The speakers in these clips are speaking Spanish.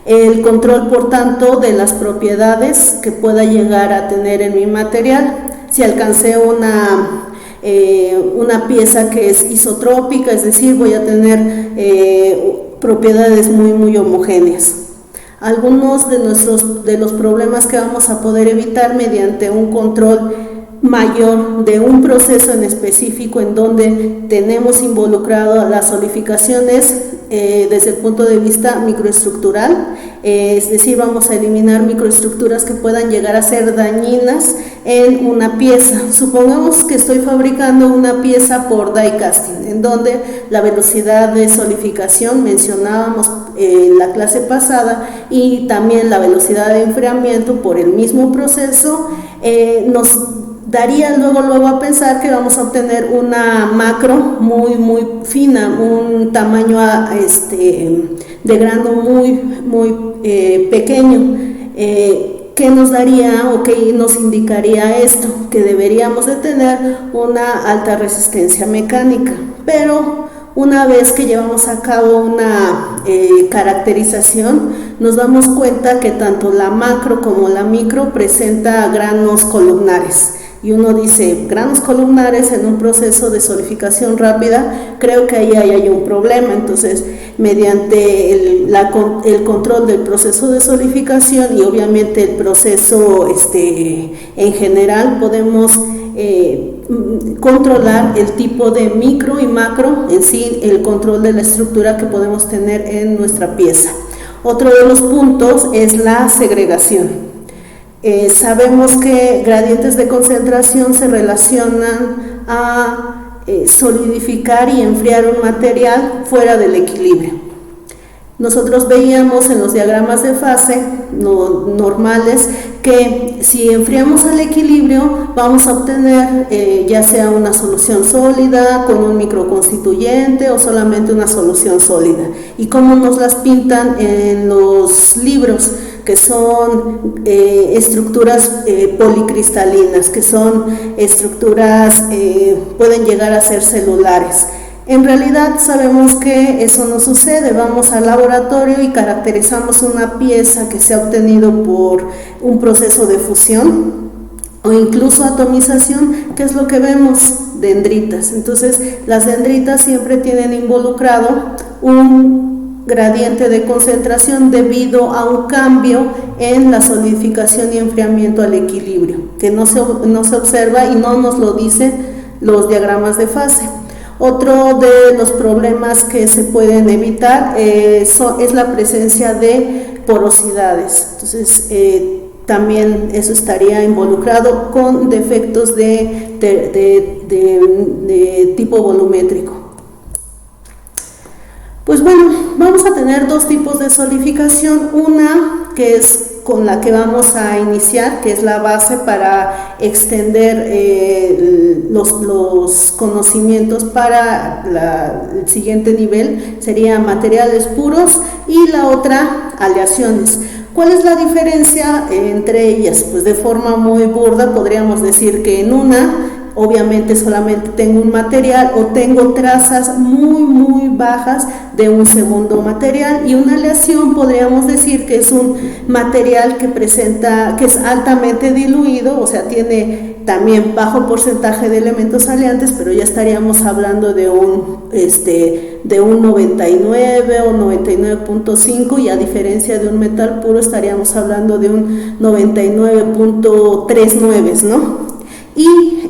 El control, por tanto, de las propiedades que pueda llegar a tener en mi material. Si alcancé una pieza que es isotrópica, es decir, voy a tener propiedades muy homogéneas. Algunos de los problemas que vamos a poder evitar mediante un control mayor de un proceso en específico en donde tenemos involucrado las solidificaciones desde el punto de vista microestructural, es decir, vamos a eliminar microestructuras que puedan llegar a ser dañinas en una pieza. Supongamos que estoy fabricando una pieza por die casting, en donde la velocidad de solidificación mencionábamos en la clase pasada, y también la velocidad de enfriamiento por el mismo proceso nos daría luego a pensar que vamos a obtener una macro muy fina, un tamaño de grano muy pequeño. ¿Qué nos daría o qué nos indicaría esto? Que deberíamos de tener una alta resistencia mecánica, pero una vez que llevamos a cabo una caracterización, nos damos cuenta que tanto la macro como la micro presenta granos columnares. Y uno dice, granos columnares en un proceso de solidificación rápida, creo que ahí hay un problema. Entonces, mediante el control del proceso de solidificación y obviamente el proceso en general, podemos controlar el tipo de micro y macro, en sí el control de la estructura que podemos tener en nuestra pieza. Otro de los puntos es la segregación. Sabemos que gradientes de concentración se relacionan a solidificar y enfriar un material fuera del equilibrio. Nosotros veíamos en los diagramas de fase normales que si enfriamos al equilibrio vamos a obtener ya sea una solución sólida con un microconstituyente o solamente una solución sólida. Y cómo nos las pintan en los libros, que son estructuras policristalinas, que son estructuras, pueden llegar a ser celulares. En realidad sabemos que eso no sucede. Vamos al laboratorio y caracterizamos una pieza que se ha obtenido por un proceso de fusión o incluso atomización. ¿Qué es lo que vemos? Dendritas. Entonces, las dendritas siempre tienen involucrado un gradiente de concentración debido a un cambio en la solidificación y enfriamiento al equilibrio, que no se observa y no nos lo dicen los diagramas de fase. Otro de los problemas que se pueden evitar es la presencia de porosidades. Entonces, también eso estaría involucrado con defectos de tipo volumétrico. Pues bueno, vamos a tener dos tipos de solidificación. Una que es con la que vamos a iniciar, que es la base para extender los conocimientos para el siguiente nivel, sería materiales puros, y la otra, aleaciones. ¿Cuál es la diferencia entre ellas? Pues de forma muy burda podríamos decir que en una, obviamente solamente tengo un material o tengo trazas muy bajas de un segundo material, y una aleación podríamos decir que es un material que es altamente diluido, o sea, tiene también bajo porcentaje de elementos aleantes, pero ya estaríamos hablando de un 99 o 99.5, y a diferencia de un metal puro estaríamos hablando de un 99.39, ¿no? Y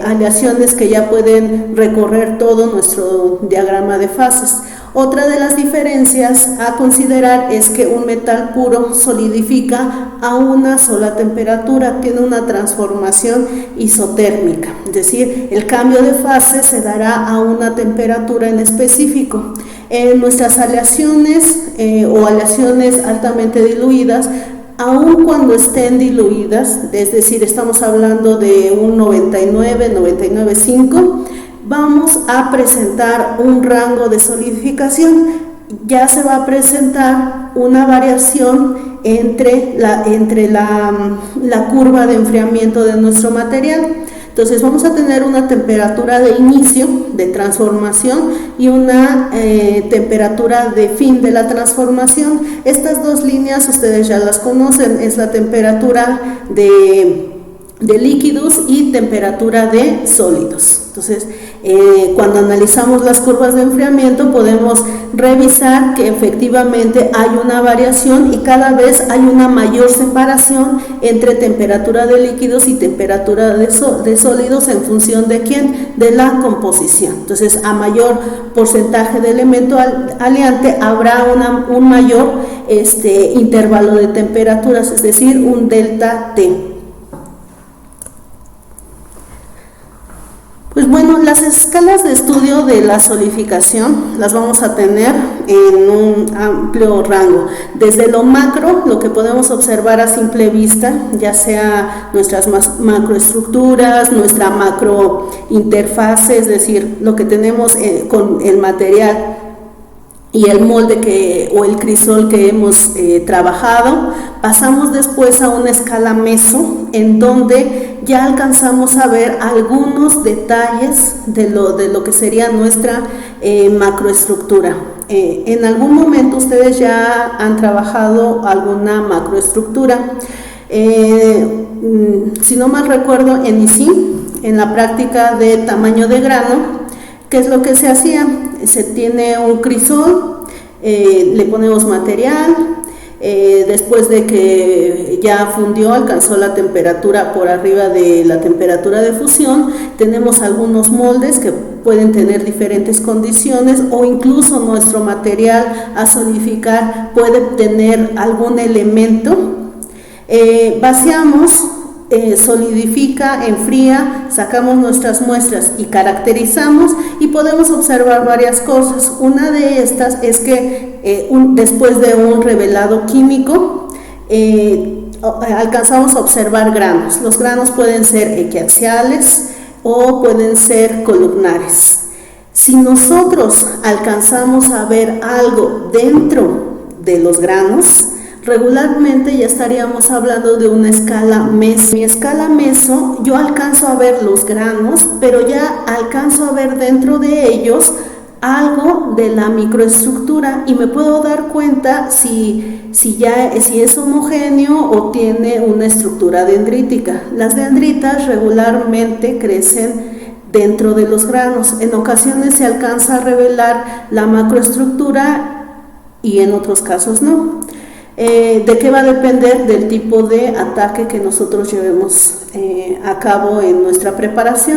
aleaciones que ya pueden recorrer todo nuestro diagrama de fases. Otra de las diferencias a considerar es que un metal puro solidifica a una sola temperatura, tiene una transformación isotérmica, es decir, el cambio de fase se dará a una temperatura en específico. En nuestras aleaciones o aleaciones altamente diluidas, aun cuando estén diluidas, es decir, estamos hablando de un 99, 99.5, vamos a presentar un rango de solidificación. Ya se va a presentar una variación entre la curva de enfriamiento de nuestro material. Entonces vamos a tener una temperatura de inicio de transformación y una temperatura de fin de la transformación. Estas dos líneas ustedes ya las conocen, es la temperatura de líquidos y temperatura de sólidos. Entonces, cuando analizamos las curvas de enfriamiento podemos revisar que efectivamente hay una variación y cada vez hay una mayor separación entre temperatura de líquidos y temperatura de sólidos en función de ¿quién? De la composición. Entonces, a mayor porcentaje de elemento aleante habrá un mayor intervalo de temperaturas, es decir, un delta T. Pues bueno, las escalas de estudio de la solidificación las vamos a tener en un amplio rango. Desde lo macro, lo que podemos observar a simple vista, ya sea nuestras macroestructuras, nuestra macrointerfase, es decir, lo que tenemos con el material y el molde o el crisol que hemos trabajado. Pasamos después a una escala meso, en donde ya alcanzamos a ver algunos detalles de lo que sería nuestra macroestructura. En algún momento ustedes ya han trabajado alguna macroestructura. Si no mal recuerdo, en ISIM, en la práctica de tamaño de grano, ¿qué es lo que se hacía? Se tiene un crisol, le ponemos material, después de que ya fundió, alcanzó la temperatura por arriba de la temperatura de fusión, tenemos algunos moldes que pueden tener diferentes condiciones, o incluso nuestro material a solidificar puede tener algún elemento. Vaciamos, solidifica, enfría, sacamos nuestras muestras y caracterizamos, y podemos observar varias cosas. Una de estas es que después de un revelado químico alcanzamos a observar granos. Los granos pueden ser equiaxiales o pueden ser columnares. Si nosotros alcanzamos a ver algo dentro de los granos, regularmente ya estaríamos hablando de una escala meso. Mi escala meso, yo alcanzo a ver los granos, pero ya alcanzo a ver dentro de ellos algo de la microestructura, y me puedo dar cuenta si es homogéneo o tiene una estructura dendrítica. Las dendritas regularmente crecen dentro de los granos. En ocasiones se alcanza a revelar la macroestructura y en otros casos no. ¿De qué va a depender? Del tipo de ataque que nosotros llevemos a cabo en nuestra preparación.